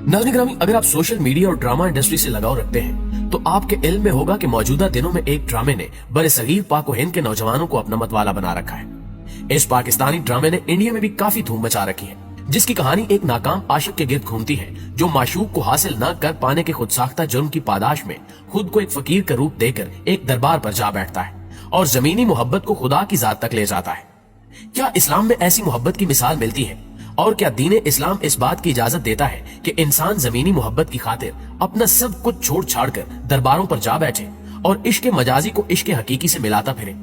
नाज़रीन ग्रामी, अगर आप सोशल मीडिया और ड्रामा इंडस्ट्री से लगाव रखते हैं तो आपके इल्म में होगा कि मौजूदा दिनों में एक ड्रामे ने बरसगीर पाक और हिंद के नौजवानों को अपना मतवाला बना रखा है। इस पाकिस्तानी ड्रामे ने इंडिया में भी काफी धूम मचा रखी है, जिसकी कहानी एक नाकाम आशिक के गिर्द घूमती है जो माशूक को हासिल न कर पाने के खुदसाख्ता जुर्म की पादाश में खुद को एक फकीर का रूप देकर एक दरबार पर जा बैठता है और जमीनी मोहब्बत को खुदा की जात तक ले जाता है। क्या इस्लाम में ऐसी मोहब्बत की मिसाल मिलती है? और क्या दीने इस्लाम इस बात की इजाजत देता है कि इंसान जमीनी मोहब्बत की खातिर अपना सब कुछ छोड़ छाड़ कर दरबारों पर जा बैठे और इश्क मजाजी को इश्क हकीकी से मिलाता फिरे?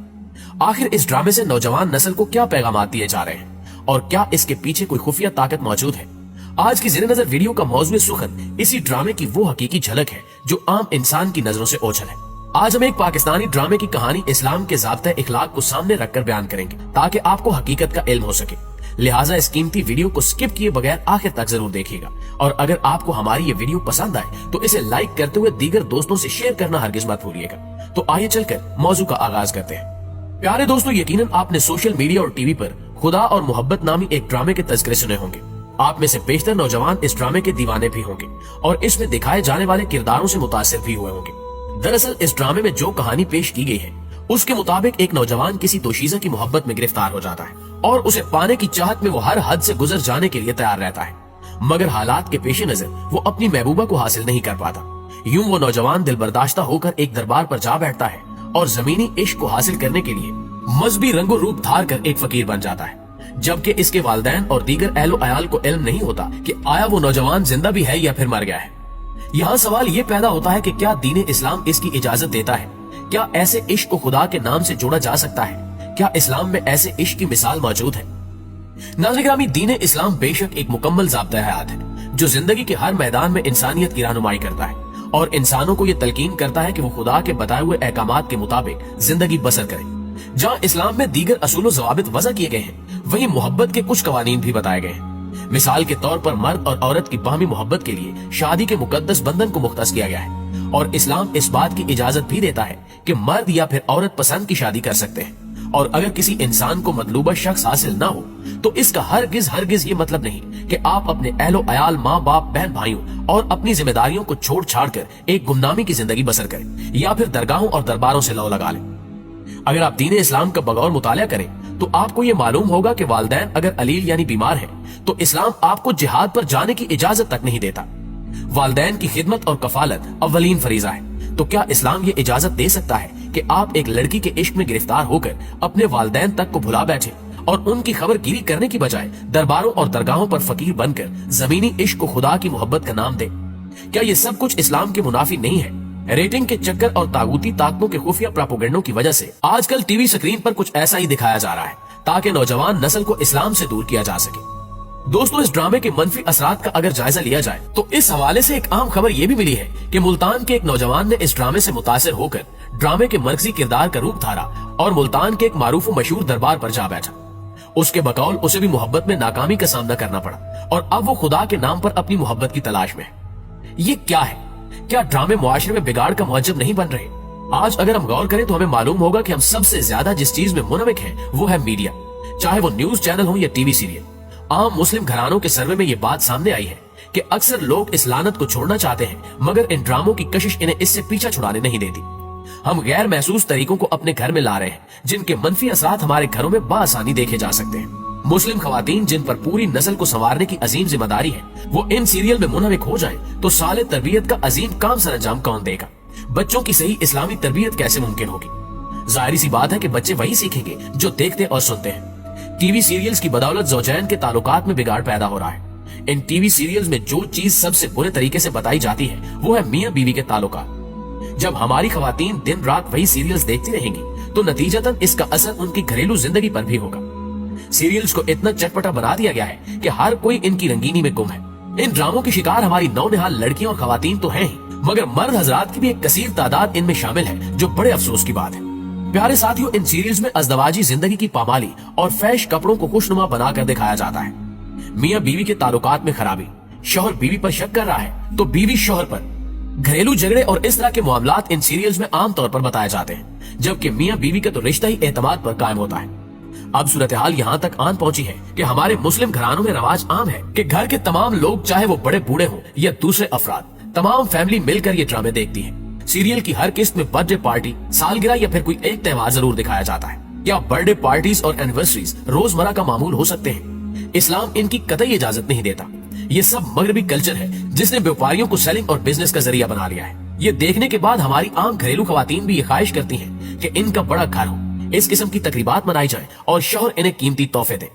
आखिर इस ड्रामे से नौजवान नस्ल को क्या पैगाम दिए जा रहे हैं और क्या इसके पीछे कोई खुफिया ताकत मौजूद है? आज की ज़ेरे नजर वीडियो का मौजूद सुखद इसी ड्रामे की वो हकीकी झलक है जो आम इंसान की नजरों से ओझल है। आज हम एक पाकिस्तानी ड्रामे की कहानी इस्लाम के ज़ाब्ते इखलाक को सामने रखकर बयान करेंगे ताकि आपको हकीकत का इल्म हो सके। लिहाजा इस कीमती वीडियो को स्किप किए बगैर आखिर तक जरूर देखिएगा और अगर आपको हमारी ये वीडियो पसंद आए तो इसे लाइक करते हुए दीगर दोस्तों से शेयर करना हरगिज मत भूलिएगा। तो आइए चलकर मौजू का आगाज करते हैं। प्यारे दोस्तों, यकीनन आपने सोशल मीडिया और टीवी पर खुदा और मोहब्बत नामी एक ड्रामे के तज़किरे सुने होंगे। आप में से बेशतर नौजवान इस ड्रामे के दीवाने भी होंगे और इसमें दिखाए जाने वाले किरदारों से मुतासिर भी हुए होंगे। दरअसल इस ड्रामे में जो कहानी पेश की गई है उसके मुताबिक एक नौजवान किसी दोशीज़ा की मोहब्बत में गिरफ्तार हो जाता है और उसे पाने की चाहत में वो हर हद से गुजर जाने के लिए तैयार रहता है, मगर हालात के पेश नजर वो अपनी महबूबा को हासिल नहीं कर पाता। यूं वो नौजवान दिल बर्दाश्ता होकर एक दरबार पर जा बैठता है और जमीनी इश्क को हासिल करने के लिए मजहबी रंगो रूप धार कर एक फकीर बन जाता है, जबकि इसके वालिदैन और दीगर अहलो अयाल को इल्म नहीं होता कि आया वो नौजवान जिंदा भी है या फिर मर गया है। यहाँ सवाल ये पैदा होता है कि क्या दीन इस्लाम इसकी इजाजत देता है? क्या ऐसे इश्क को खुदा के नाम से जोड़ा जा सकता है? क्या इस्लाम में ऐसे इश्क की मिसाल मौजूद है? नाज़रीन ग्रामी, दीन इस्लाम बेशक एक मुकम्मल ज़ाब्ता हयात है जो जिंदगी के हर मैदान में इंसानियत की रहनुमाई करता है और इंसानों को ये तलकीन करता है कि वो खुदा के बताए हुए अहकामात के मुताबिक जिंदगी बसर करें। जहाँ इस्लाम में दीगर असूल ज़वाबित वज़ा किए गए हैं, वहीं मोहब्बत के कुछ कवानीन भी बताए गए हैं। मिसाल के तौर पर मर्द और औरत की बाहमी मोहब्बत के लिए शादी के मुकद्दस बंधन को मुख्तस किया गया है और इस्लाम इस बात की इजाजत भी देता है कि मर्द या फिर औरत पसंद की शादी कर सकते हैं और अगर किसी इंसान को मतलूबा शख्स हासिल ना हो तो इसका हरगिज ये मतलब नहीं कि आप अपने अहलो अयाल, माँ बाप, बहन भाइयों और अपनी जिम्मेदारियों को छोड़ छाड़ कर एक गुमनामी की जिंदगी बसर करें या फिर दरगाहों और दरबारों से लौ लगा लें। अगर आप दीन इस्लाम का बगौर मुताला करें तो आपको ये मालूम होगा कि वालिदैन अगर अलील यानी बीमार है तो इस्लाम आपको जिहाद पर जाने की इजाजत तक नहीं देता। वालिदैन की खिदमत और कफालत अव्वलीन फरीजा है, तो क्या इस्लाम ये इजाजत दे सकता है कि आप एक लड़की के इश्क में गिरफ्तार होकर अपने वालिदैन तक को भुला बैठे और उनकी खबर गिरी करने की बजाय दरबारों और दरगाहों पर फकीर बनकर जमीनी इश्क को खुदा की मोहब्बत का नाम दे? क्या ये सब कुछ इस्लाम के मुनाफी नहीं है? रेटिंग के चक्कर और तागूती ताकतों के खुफिया प्रोपेगेंडों की वजह से आजकल टीवी स्क्रीन पर कुछ ऐसा ही दिखाया जा रहा है ताकि नौजवान नस्ल को इस्लाम से दूर किया जा सके। दोस्तों, इस ड्रामे के मनफी असरात का अगर जायजा लिया जाए तो इस हवाले से एक आम खबर ये भी मिली है कि मुल्तान के एक नौजवान ने इस ड्रामे से मुतासिर होकर ड्रामे के मरकजी किरदार का रूप धारा और मुल्तान के एक मारूफ मशहूर दरबार पर जा बैठा। उसके बकौल उसे भी मोहब्बत में नाकामी का सामना करना पड़ा और अब वो खुदा के नाम पर अपनी मोहब्बत की तलाश में है। ये क्या है? क्या ड्रामे मुआशरे में बिगाड़ का मुअज्जब नहीं बन रहे? आज अगर हम गौर करें तो हमें मालूम होगा कि हम सबसे ज्यादा जिस चीज में मुनविक हैं वो है मीडिया, चाहे वो न्यूज चैनल हो या टीवी सीरियल। आम मुस्लिम घरानों के सर्वे में ये बात सामने आई है कि अक्सर लोग इस लानत को छोड़ना चाहते हैं मगर इन ड्रामों की कशिश इन्हें इससे पीछा छुड़ाने नहीं देती। हम गैर महसूस तरीकों को अपने घर में ला रहे हैं जिनके मनफी असरात हमारे घरों में बासानी देखे जा सकते हैं। मुस्लिम खवातीन जिन पर पूरी नस्ल को संवारने की अजीम जिम्मेदारी है, वो इन सीरियल में मुनहविक हो जाएं तो साले तरबियत का अजीम काम सरंजाम कौन देगा? बच्चों की सही इस्लामी तरबियत कैसे मुमकिन होगी? जाहिर सी बात है कि बच्चे वही सीखेंगे जो देखते और सुनते हैं। टीवी सीरियल्स की बदौलत ज़ौजैन के ताल्लुकात में बिगाड़ पैदा हो रहा है। इन टीवी सीरियल्स में जो चीज सबसे बुरे तरीके से बताई जाती है वो है मियां बीवी के ताल्लुकात। जब हमारी खवातीन दिन रात वही सीरियल्स देखती रहेंगी तो नतीजतन इसका असर उनकी घरेलू जिंदगी पर भी होगा। सीरियल्स को इतना चटपटा बना दिया गया है कि हर कोई इनकी रंगीनी में गुम है। इन ड्रामों की शिकार हमारी नौनिहाल लड़कियां और खवातीन तो हैं ही, मगर मर्द हजरात की भी एक कसीर तादाद इनमें शामिल है, जो बड़े अफसोस की बात है। प्यारे साथियों, इन सीरियल्स में अज़दवाजी जिंदगी की पामाली और फैश कपड़ों को खुशनुमा बनाकर दिखाया जाता है। मियां बीवी के ताल्लुकात में खराबी, शौहर बीवी पर शक कर रहा है तो बीवी शौहर पर, घरेलू झगड़े और इस तरह के मामलात इन सीरियल्स में आम तौर पर बताए जाते हैं, जबकि मियां बीवी का तो रिश्ता ही एतमाद पर कायम होता है। अब सूरत-ए-हाल यहाँ तक आन पहुंची है कि हमारे मुस्लिम घरानों में रवाज आम है कि घर के तमाम लोग, चाहे वो बड़े बूढ़े हों या दूसरे अफराद, तमाम फैमिली मिलकर ये ड्रामे देखती है। सीरियल की हर किस्त में बर्थडे पार्टी, सालगिरह या फिर कोई एक त्योहार जरूर दिखाया जाता है। क्या बर्थडे पार्टीज और एनिवर्सरीज रोजमर्रा का मामूल हो सकते हैं? इस्लाम इनकी कतई इजाजत नहीं देता। ये सब मगरबी कल्चर है जिसने व्यापारियों को सेलिंग और बिजनेस का जरिया बना लिया है। ये देखने के बाद हमारी आम घरेलू खवातीन भी ये ख्वाहिश करती हैं कि इनका बड़ा घर हो, इस किस्म की तकरीबात मनाई जाए और शौहर इन्हें कीमती तोहफे दे।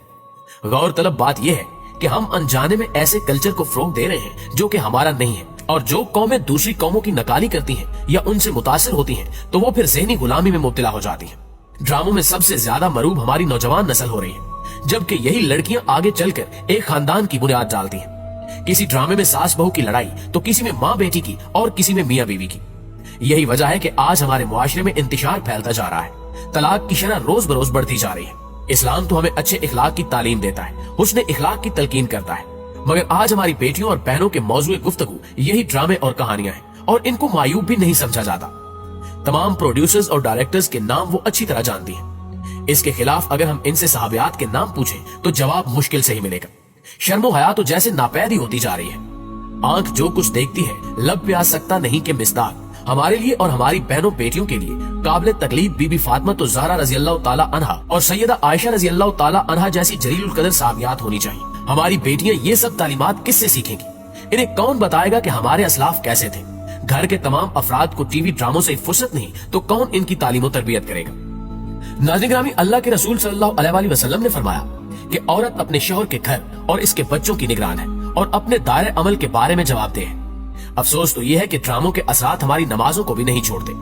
गौर तलब बात यह है कि हम अनजाने में ऐसे कल्चर को फरोग दे रहे हैं जो कि हमारा नहीं है, और जो कौमें दूसरी कौमों की नकाली करती हैं या उनसे मुतासिर होती हैं तो वो फिर ज़हनी गुलामी में मुब्तला हो जाती हैं। ड्रामों में सबसे ज्यादा मरूब हमारी नौजवान नस्ल हो रही है, जबकि यही लड़कियां आगे चलकर एक खानदान की बुनियाद डालती हैं। किसी ड्रामे में सास बहू की लड़ाई तो किसी में माँ बेटी की और किसी में मियाँ बीवी की। यही वजह है कि आज हमारे मुआशरे में इंतशार फैलता जा रहा है। तलाक की शरह रोज बरोज बढ़ती जा रही है। इस्लाम तो हमें अच्छे इखलाक की तालीम देता है, हुस्न इखलाक की तलकीन करता है, मगर आज हमारी बेटियों और बहनों के मौजूए गुफ्तगू यही ड्रामे और कहानियां हैं, और इनको मायूब भी नहीं समझा जाता। तमाम प्रोड्यूसर्स और डायरेक्टर्स के नाम वो अच्छी तरह जानती हैं। इसके खिलाफ अगर हम इनसे सहाबियात के नाम पूछें तो जवाब मुश्किल से ही मिलेगा। शर्मो हया तो जैसे नापैद ही होती जा रही है। आंख जो कुछ देखती है लब पे आ सकता नहीं के मिस्दाक हमारे लिए और हमारी बहनों बेटियों के लिए काबिल तकलीफ बीबी फातिमा तो ज़हरा रज़ियल्लाहु ताला अन्हा और सैयदा आयशा रज़ियल्लाहु ताला अन्हा जैसी जलीलुल कदर साहबियात होनी चाहिए। हमारी बेटियां ये सब तालीमात किससे सीखेंगी? इन्हें कौन बताएगा कि हमारे असलाफ कैसे थे? घर के तमाम अफराद को टीवी ड्रामों से फुर्सत नहीं तो कौन इनकी तालीम और तरबियत करेगा? नाज़रीन ग्रामी, अल्लाह के रसूल सल्लल्लाहु अलैहि वसल्लम ने फरमाया कि औरत अपने शौहर के घर और इसके बच्चों की निगरान है और अपने दायरे अमल के बारे में जवाबदेह है। अफसोस तो यह है कि ड्रामों के असरात हमारी नमाजों को भी नहीं छोड़ते।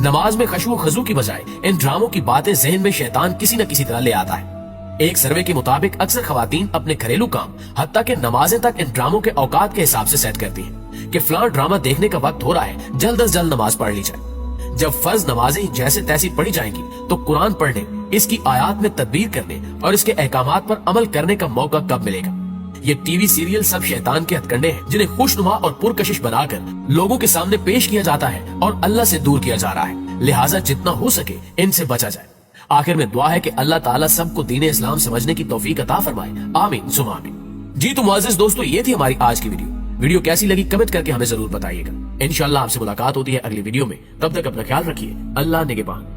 नमाज में खशू खजू की बजाय इन ड्रामों की बातें जहन में शैतान किसी न किसी तरह ले आता है। एक सर्वे के मुताबिक अक्सर खवातीन अपने घरेलू काम हत्ता के नमाजें तक इन ड्रामों के औकात के हिसाब से सेट करती हैं कि फलां ड्रामा देखने का वक्त हो रहा है, जल्द अज जल्द नमाज पढ़ ली जाए। जब फर्ज नमाजें जैसे तैसी पढ़ी जाएंगी तो कुरान पढ़ने, इसकी आयात में तदबीर करने और इसके अहकामात पर अमल करने का मौका कब मिलेगा? ये टीवी सीरियल सब शैतान के हथकंडे हैं जिन्हें खुशनुमा और पुरकशिश बनाकर लोगों के सामने पेश किया जाता है और अल्लाह से दूर किया जा रहा है। लिहाजा जितना हो सके इनसे बचा जाए। आखिर में दुआ है कि अल्लाह ताला सबको दीन इस्लाम समझने की तौफीक अता फरमाए। आमीन सुम्मा आमीन। जी तो मुअज़्ज़िज़ दोस्तों, ये थी हमारी आज की वीडियो कैसी लगी कमेंट करके हमें जरूर बताइएगा। इंशाअल्लाह आपसे मुलाकात होती है अगली वीडियो में। तब तक अपना ख्याल रखिए। अल्लाह निगहबान।